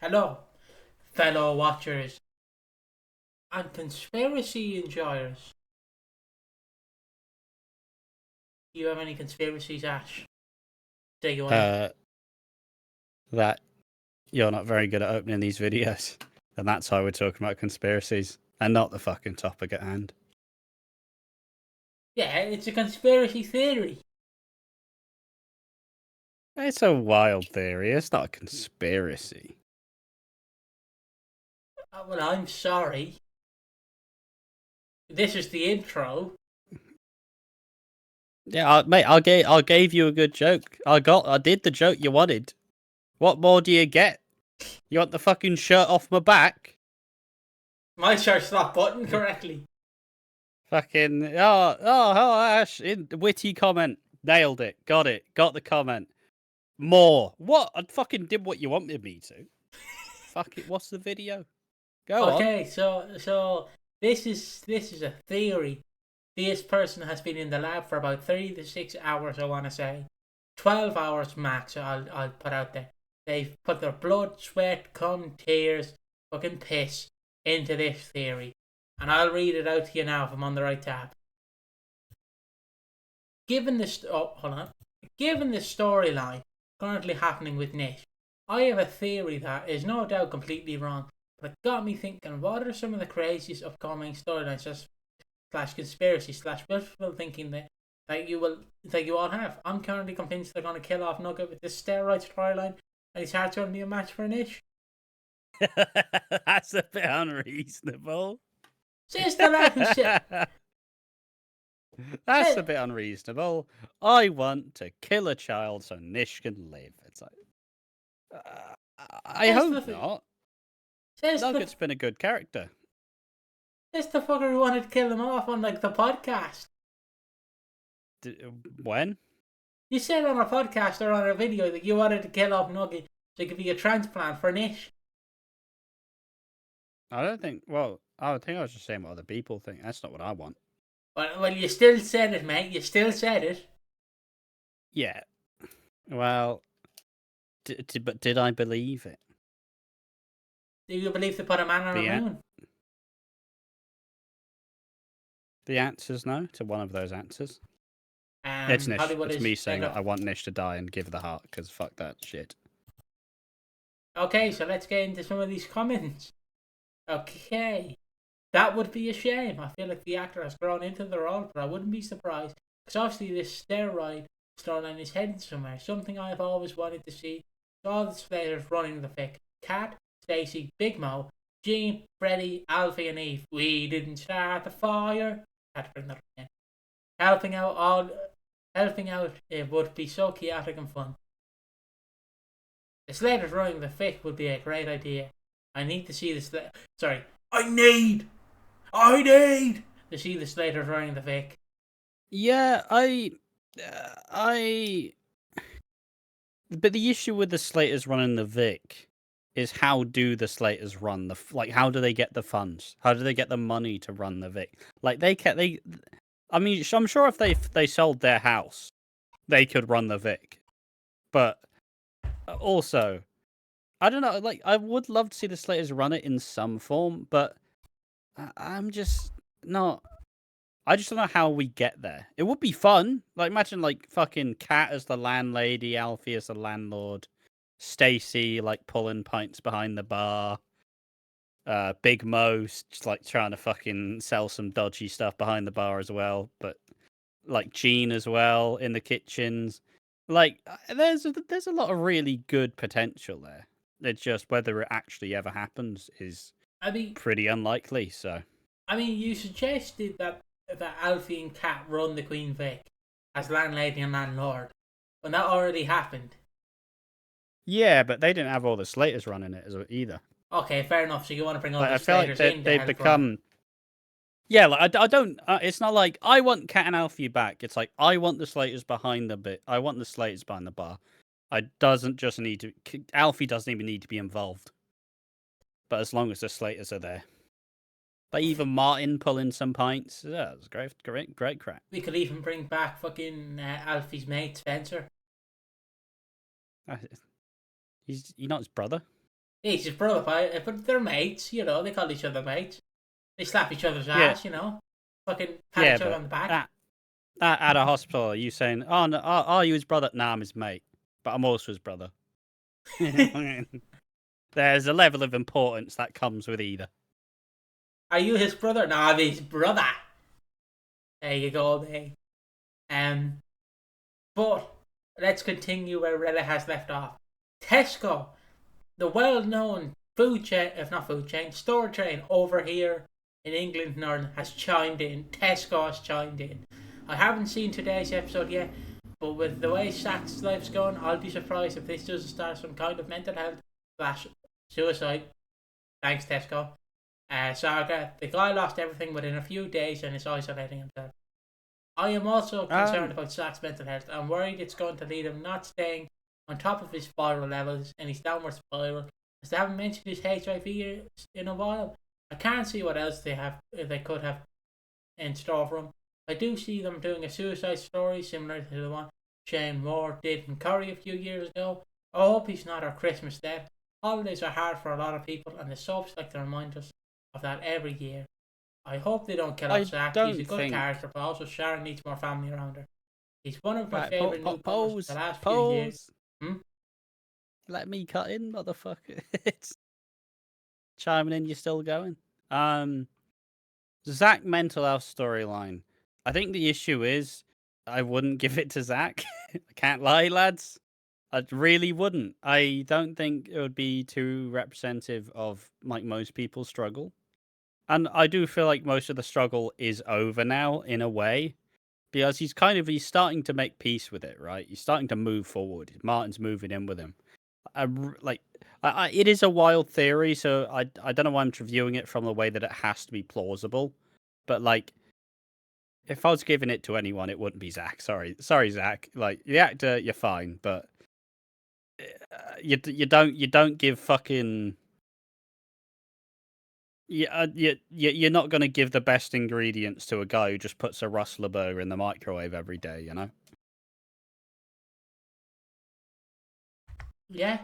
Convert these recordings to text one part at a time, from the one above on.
Hello, fellow watchers and conspiracy enjoyers. Do you have any conspiracies, Ash? Take it away. That you're not very good at opening these videos. And that's why we're talking about conspiracies and not the fucking topic at hand. Yeah, it's a conspiracy theory. It's a wild theory. It's not a conspiracy. Well, I'm sorry. This is the intro. Yeah, mate, I gave you a good joke. I did the joke you wanted. What more do you get? You want the fucking shirt off my back? My shirt's not buttoned correctly. Fucking Ash, witty comment, nailed it, got the comment. More. What? I fucking did what you wanted me to. Fuck it. What's the video? Go on. Okay, so this is a theory. This person has been in the lab for about 3 to 6 hours. I want to say 12 hours max. I'll put out there. They've put their blood, sweat, cum, tears, fucking piss into this theory, and I'll read it out to you now if I'm on the right tab. Given the storyline currently happening with Nish, I have a theory that is no doubt completely wrong, but it got me thinking: what are some of the craziest upcoming storylines slash conspiracy slash wishful thinking that you all have? I'm currently convinced they're going to kill off Nugget with this steroid storyline, and his heart's going to be a match for Nish. That's a bit unreasonable. Says the lad who said. That's a bit unreasonable. I want to kill a child so Nish can live. It's like, I hope not. Nugget's been a good character. This the fucker who wanted to kill him off on the podcast. When? You said on a podcast or on a video that you wanted to kill off Nugget so it could be a transplant for Nish. I don't think. Well, I think I was just saying what other people think. That's not what I want. Well, you still said it, mate. You still said it. Yeah. Well, but did I believe it? Do you believe they put a man on a moon? The answer's no to one of those answers. It's Nish. It's me saying that I want Nish to die and give the heart, because fuck that shit. Okay, so let's get into some of these comments. Okay. That would be a shame. I feel like the actor has grown into the role, but I wouldn't be surprised. Because obviously this steroid storyline is heading somewhere. Something I've always wanted to see. All the Slaters running the fic. Kat, Stacey, Big Mo, Jean, Freddie, Alfie and Eve. We didn't start the fire. Had to bring that up again. Helping out, it would be so chaotic and fun. The Slaters running the fic would be a great idea. I need to see this. I need to see the Slaters running the fic. Yeah, but the issue with the Slaters running the Vic is, how do the Slaters run how do they get the funds? How do they get the money to run the Vic? Like I mean, I'm sure if they sold their house, they could run the Vic. But also, I don't know, like, I would love to see the Slaters run it in some form, but I'm just not. I just don't know how we get there. It would be fun. Like, imagine, like, fucking Kat as the landlady, Alfie as the landlord, Stacey, like, pulling pints behind the bar, Big Mo just, like, trying to fucking sell some dodgy stuff behind the bar as well, but, like, Jean as well in the kitchens. Like, there's a lot of really good potential there. It's just whether it actually ever happens is pretty unlikely, so. I mean, you suggested that Alfie and Kat run the Queen Vic as landlady and landlord, when that already happened. Yeah, but they didn't have all the Slaters running it either. Okay, fair enough. So you want to bring all the Slaters in? I feel like they've become. Run. Yeah, like I don't. It's not like I want Kat and Alfie back. It's like I want the Slaters behind the bit. I want the Slaters behind the bar. Alfie doesn't even need to be involved. But as long as the Slaters are there. Like, even Martin pulling some pints. Yeah, it was great crap. We could even bring back fucking Alfie's mate, Spencer. He's not his brother. He's his brother, but they're mates, you know. They call each other mates. They slap each other's Yeah. ass, you know. Fucking pat each other on the back. At a hospital, are you saying, "Oh no, are you his brother?" Nah, I'm his mate, but I'm also his brother. There's a level of importance that comes with either. Are you his brother? No, I'm his brother. There you go, mate. But let's continue where Rilla has left off. Tesco, the well-known food chain, if not food chain, store chain over here in England and Ireland, has chimed in. Tesco has chimed in. I haven't seen today's episode yet, but with the way Shaq's life's going, I'll be surprised if this doesn't start some kind of mental health / suicide. Thanks, Tesco. Saga, the guy lost everything within a few days and is isolating himself. I am also concerned about Shaq's mental health. I'm worried it's going to lead him not staying on top of his viral levels and his downward spiral, as they haven't mentioned his HIV in a while. I can't see what else they could have in store for him. I do see them doing a suicide story similar to the one Shane Moore did in Curry a few years ago. I hope he's not our Christmas death. Holidays are hard for a lot of people, and the soaps like to remind us of that every year. I hope they don't kill off Zach. He's a good character, but also Sharon needs more family around her. He's one of my favourite newcomers the last few years. Let me cut in, motherfucker. It's chiming in, you're still going. Zach mental health storyline. I think the issue is I wouldn't give it to Zach. I can't lie, lads. I really wouldn't. I don't think it would be too representative of like most people's struggle. And I do feel like most of the struggle is over now in a way. Because he's starting to make peace with it, right? He's starting to move forward. Martin's moving in with him. It is a wild theory, so I don't know why I'm reviewing it from the way that it has to be plausible. But like, if I was giving it to anyone, it wouldn't be Zach. Sorry, Zach. Like the actor, you're fine, but you don't give fucking. You're not going to give the best ingredients to a guy who just puts a Rustler burger in the microwave every day, you know? Yeah.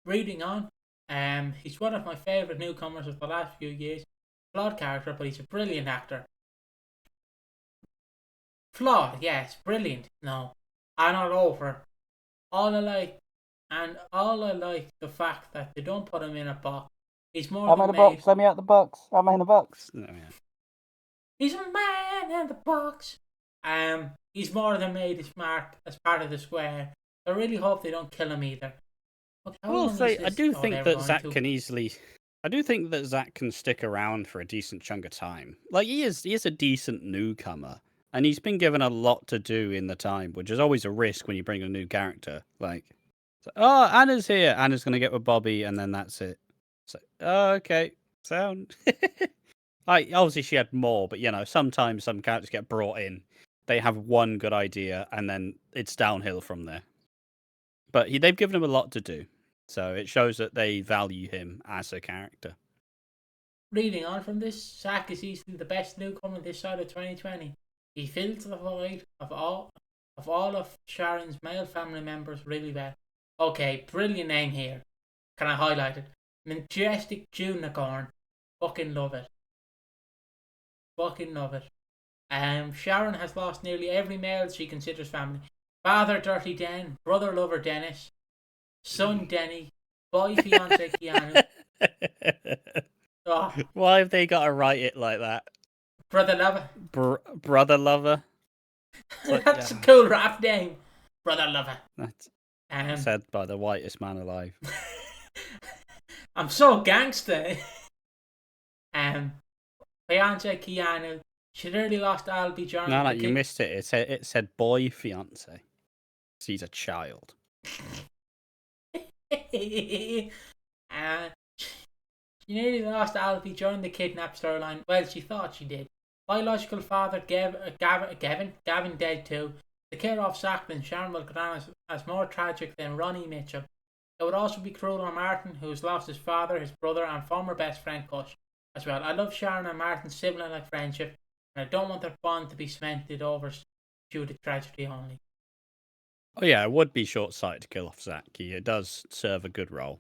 Reading on. He's one of my favourite newcomers of the last few years. Flawed character, but he's a brilliant actor. Flawed, yes, brilliant. No, I'm not over. All I like the fact that they don't put him in a box. He's more. I'm in a box. Let me out the box. I'm in a box. No, yeah. He's a man in the box. He's more than made his mark as part of the square. I really hope they don't kill him either. Okay, I will say, I do think that Zach can easily. I do think that Zach can stick around for a decent chunk of time. Like he is a decent newcomer, and he's been given a lot to do in the time, which is always a risk when you bring a new character. Like, oh, Anna's here. Anna's gonna get with Bobby, and then that's it. So, oh, okay, sound. Like, obviously she had more, but you know, sometimes some characters get brought in. They have one good idea, and then it's downhill from there. But they've given him a lot to do. So it shows that they value him as a character. Reading on from this, Zach is easily the best newcomer this side of 2020. He fills the void of all of Sharon's male family members really well. Okay, brilliant name here. Can I highlight it? Majestic Unicorn. Fucking love it. Fucking love it. Sharon has lost nearly every male she considers family. Father Dirty Den, brother lover Dennis, son Denny, boy fiance Keanu. Oh. Why have they got to write it like that? Brother lover. Brother lover. That's a cool rap name. Brother lover. That's said by the whitest man alive. I'm so gangster. Fiance Keanu. She nearly lost Albie during No, you missed it. It said boy fiance. He's a child. She nearly lost Albie during the kidnap storyline. Well, she thought she did. Biological father Gavin dead too. The care of Sackman, Sharon will go down as more tragic than Ronnie Mitchell. It would also be cruel on Martin, who has lost his father, his brother, and former best friend Kush as well. I love Sharon and Martin's sibling-like friendship, and I don't want their bond to be cemented over due to tragedy only. Oh yeah, it would be short-sighted to kill off Zach. It does serve a good role.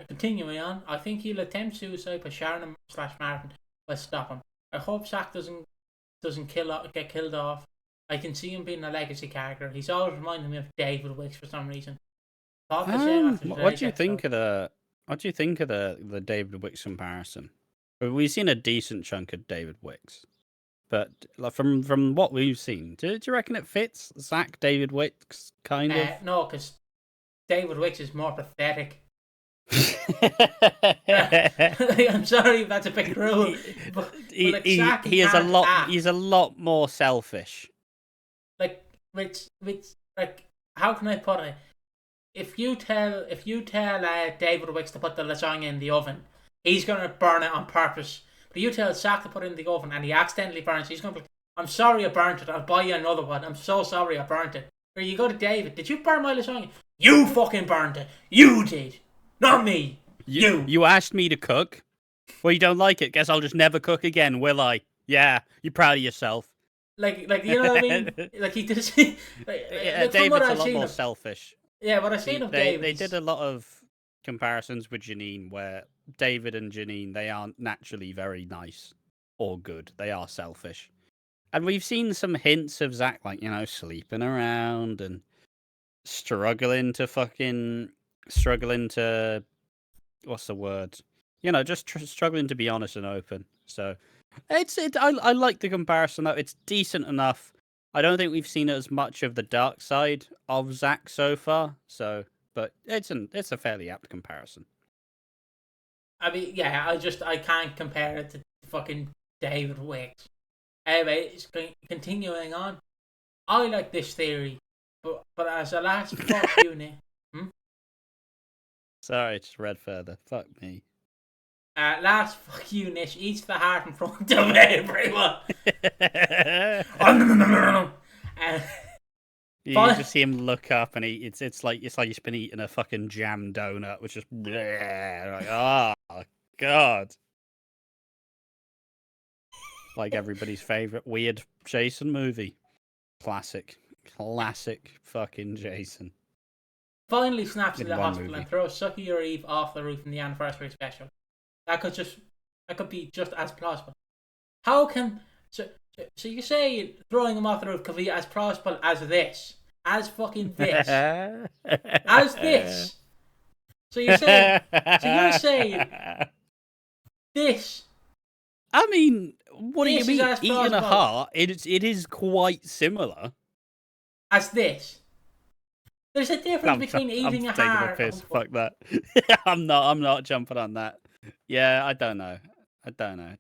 Continuing on, I think he'll attempt suicide, but Sharon / Martin will stop him. I hope Zach doesn't get killed off. I can see him being a legacy character. He's always reminding me of David Wicks for some reason. What do you think of the David Wicks comparison? We've seen a decent chunk of David Wicks, but like from what we've seen, do you reckon it fits Zach David Wicks kind of? No, because David Wicks is more pathetic. I'm sorry if that's a bit cruel, but he is he's a lot more selfish. Like how can I put it? If you tell David Wicks to put the lasagna in the oven, he's gonna burn it on purpose. But you tell Zach to put it in the oven and he accidentally burns it, he's gonna be like, I'm sorry I burnt it, I'll buy you another one. I'm so sorry I burnt it. Where you go to David, did you burn my lasagna? You fucking burnt it. You did. Not me. You asked me to cook. Well, you don't like it. Guess I'll just never cook again, will I? Yeah, you're proud of yourself. Like you know what I mean? Like he just David's a lot more selfish. Yeah, what I've seen of David. They did a lot of comparisons with Janine where David and Janine, they aren't naturally very nice or good. They are selfish. And we've seen some hints of Zach, like, sleeping around and struggling to what's the word? Just struggling to be honest and open. So I like the comparison though. It's decent enough. I don't think we've seen as much of the dark side of Zach so far. So, but it's a fairly apt comparison. I mean, yeah, I can't compare it to fucking David Wicks. Anyway, continuing on. I like this theory, but as a last fuck unit. Sorry, just read further. Fuck me. Last fuck you, Nish eats the heart in front of everyone. You just see him look up and it's like he's been eating a fucking jam donut, which is like, oh god. Like everybody's favorite weird Jason movie. Classic fucking Jason. Finally snaps into the hospital and throws Sucky or Eve off the roof in the anniversary special. That could be just as plausible. How can so you say throwing him off the roof could be as plausible as this, as fucking this, as this? So you're saying this? I mean, what do you mean? Eating a heart? It is quite similar. As this. There's a difference between eating a heart. I'm taking a piss. Fuck that. I'm not jumping on that. Yeah, I don't know. Don't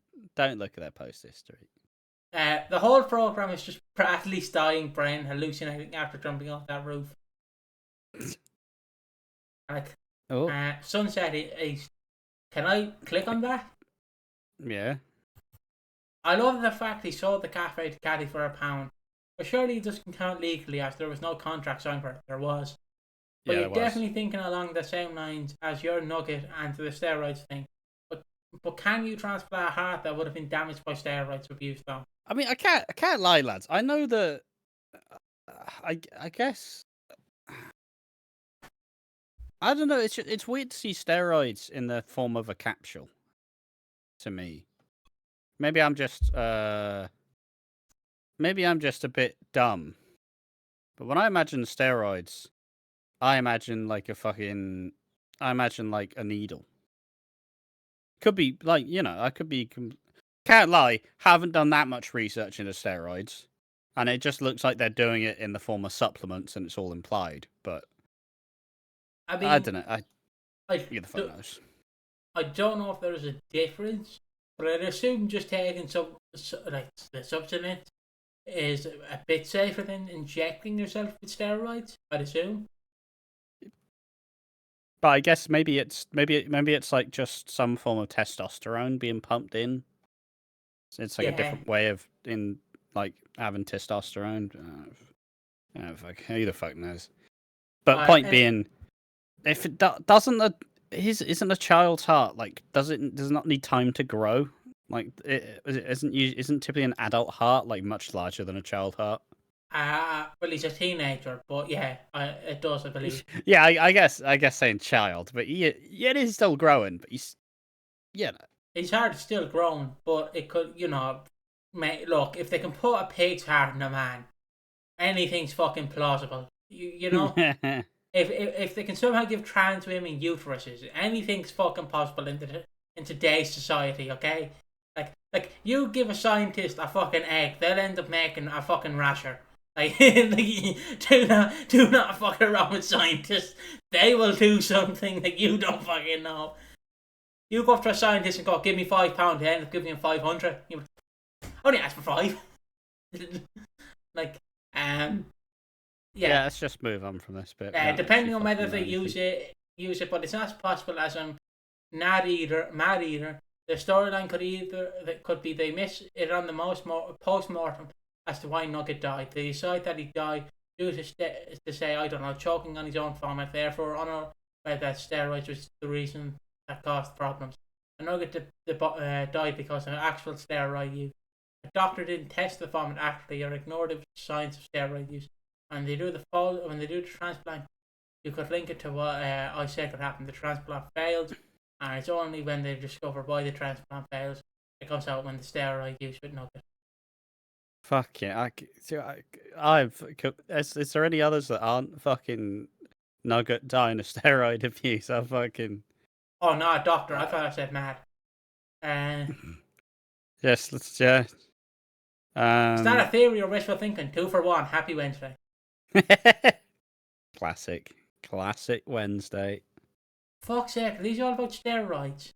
look at their post history. The whole program is just Bradley's dying brain hallucinating after jumping off that roof. Sunset is. Can I click on that? Yeah. I love the fact he sold the cafe to Caddy for £1. But surely it doesn't count legally as there was no contract signed for it. There was. But you're definitely thinking along the same lines as your nugget and the steroids thing. But can you transplant a heart that would have been damaged by steroids abuse though? I mean, I can't lie, lads. I know that. I guess. I don't know. It's weird to see steroids in the form of a capsule. To me, maybe I'm just a bit dumb. But when I imagine steroids, I imagine like a needle. Could be like, I could be. Can't lie, haven't done that much research into steroids. And it just looks like they're doing it in the form of supplements and it's all implied. But I mean, I don't know. Who the fuck knows? I don't know if there's a difference, but I'd assume just taking the substance is a bit safer than injecting yourself with steroids. I'd assume. But I guess maybe it's like just some form of testosterone being pumped in. It's like a different way of having testosterone. Who the fuck knows? But point being, if it isn't a child's heart does not need time to grow? Like isn't typically an adult heart like much larger than a child heart? Well, he's a teenager, but yeah, it does, I believe. Yeah, I guess saying child, but it is still growing. But he's His heart is still growing, but it could, mate, look, if they can put a pig's heart in a man, anything's fucking plausible. You know, if they can somehow give trans women uteruses, anything's fucking possible in today's society. Okay, like you give a scientist a fucking egg, they'll end up making a fucking rasher. Like, do not fuck around with scientists. They will do something that you don't fucking know. You go up to a scientist and go, give me £5, they end up giving you 500. You only ask for 5. Yeah. Let's just move on from this bit. Depending on whether they use it, but it's not as possible as Mad Eater. The storyline could be they miss it on the post-mortem as to why Nugget died. They decide that he died due to say, I don't know, choking on his own vomit, therefore honor that steroids was the reason that caused problems. And Nugget died because of actual steroid use. The doctor didn't test the vomit accurately or ignored the signs of steroid use. When they do the transplant, you could link it to what I said could happen. The transplant failed, and it's only when they discover why the transplant fails it comes out when the steroid use with Nugget. Fuck yeah! Is there any others that aren't fucking Nugget dying of steroid abuse? I fucking. Oh no, doctor! I thought I said mad. Yes, let's Is that a theory or wishful thinking? 2 for 1. Happy Wednesday. Classic Wednesday. Fuck's sake! Are these all about steroids?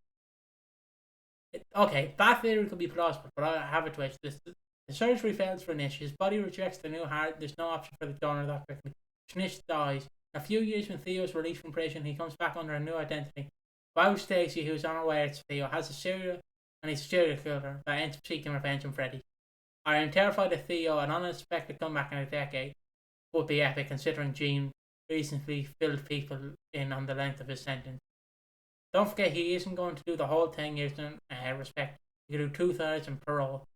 Okay, that theory could be plausible, but I have a twist. The surgery fails for Nish. His body rejects the new heart. There's no option for the donor that quickly. Nish dies. A few years when Theo is released from prison, he comes back under a new identity. Wow Stacy, who's unaware it's Theo, has a serial killer that ends up seeking revenge on Freddy. I am terrified of Theo. An unexpected comeback in a decade would be epic, considering Gene recently filled people in on the length of his sentence. Don't forget, he isn't going to do the whole 10 years in respect. He can do 2/3 and parole.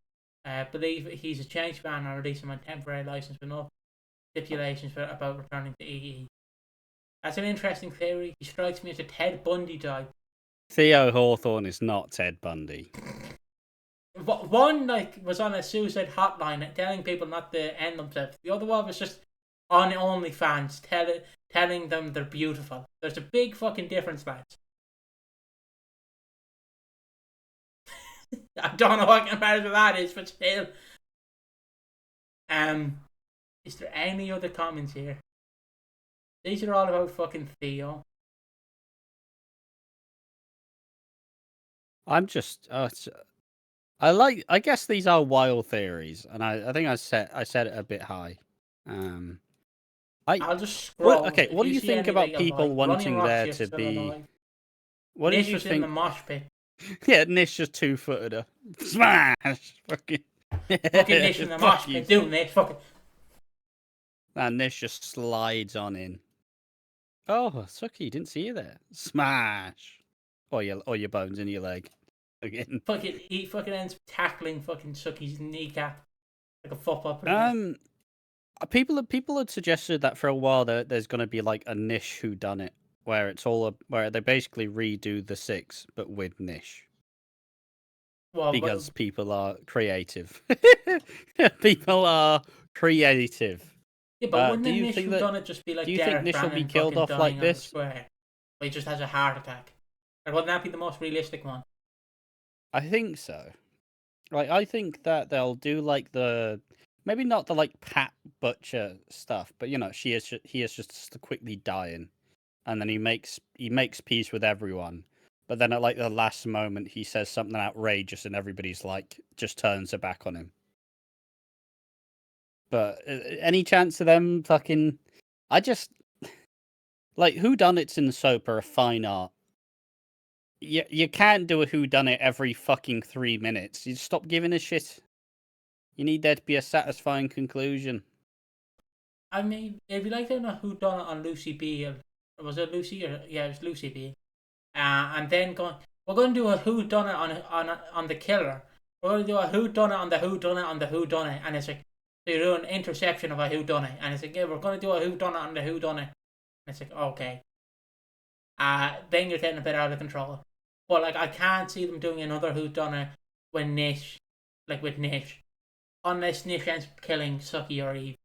Believe he's a changed man and release him on temporary license with no stipulations about returning to EE. That's an interesting theory. He strikes me as a Ted Bundy type. Theo Hawthorne is not Ted Bundy. One was on a suicide hotline telling people not to end themselves. The other one was just on OnlyFans telling them they're beautiful. There's a big fucking difference, lads. I don't know what comparison that is, but still. Is there any other comments here? These are all about fucking Theo. I'm just. I guess these are wild theories, and I think I set it a bit high. I'll just scroll. What do you think about people wanting there to be? What do you think? In the mosh pit. Yeah, Nish just 2-footed her. Smash! Fucking Nish in the mosh pit. Do Nish, fucking. And Nish just slides on in. Oh, Suki, didn't see you there. Smash! Or your bones in your leg. Again. He fucking ends up tackling fucking Suki's kneecap like a football player. People had suggested that for a while there's going to be like a Nish whodunit where where they basically redo the 6 but with Nish. Because people are creative. People are creative. Yeah, but wouldn't Nish whodunit just be like? Do you think Nish will be killed off like this? Where he just has a heart attack? Or wouldn't that be the most realistic one? I think so. Like, I think that they'll do like maybe not the like Pat Butcher stuff, but he is just quickly dying, and then he makes peace with everyone. But then at like the last moment, he says something outrageous, and everybody's like just turns their back on him. But any chance of them fucking? I just like whodunits in soap are a fine art. You can't do a whodunit every fucking 3 minutes. You stop giving a shit. You need there to be a satisfying conclusion. I mean, it'd be like doing a whodunit on Lucy B. Was it Lucy? Yeah, it was Lucy B. And then we're going to do a whodunit on the killer. We're going to do a whodunit on the whodunit on the whodunit. And it's like, So you're doing interception of a whodunit, and it's like, yeah, we're going to do a whodunit on the whodunit. And it's like, okay. Then you're getting a bit out of control. But like, I can't see them doing another whodunit when Nish, like with Nish, unless Nish ends up killing Suki or Eve.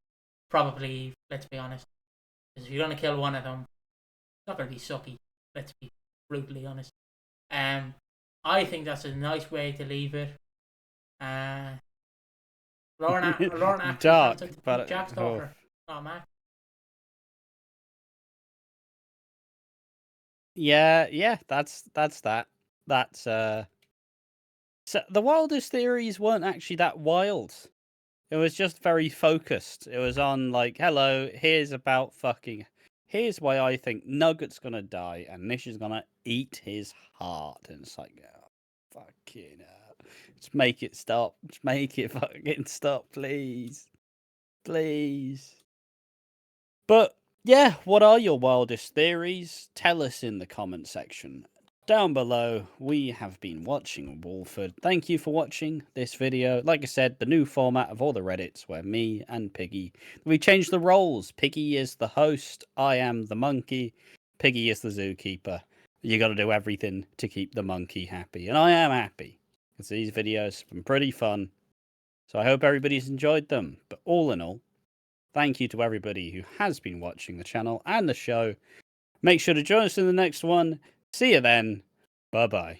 Probably Eve. Let's be honest. Because if you're gonna kill one of them, it's not gonna be Suki. Let's be brutally honest. I think that's a nice way to leave it. Lauren actually Dark, sounds but like Jack's daughter. Oh man. Yeah, that's that. That's so the wildest theories weren't actually that wild. It was just very focused. It was on like, hello, here's why I think Nugget's gonna die and Nish is gonna eat his heart. And it's like, oh, fucking hell. Just make it stop. Just make it fucking stop, please. Please. But yeah, what are your wildest theories? Tell us in the comment section down below. We have been watching Walford. Thank you for watching this video. Like I said, the new format of all the Reddits where me and Piggy, we changed the roles. Piggy is the host. I am the monkey. Piggy is the zookeeper. You got to do everything to keep the monkey happy. And I am happy because these videos have been pretty fun. So I hope everybody's enjoyed them. But all in all, thank you to everybody who has been watching the channel and the show. Make sure to join us in the next one. See you then. Bye-bye.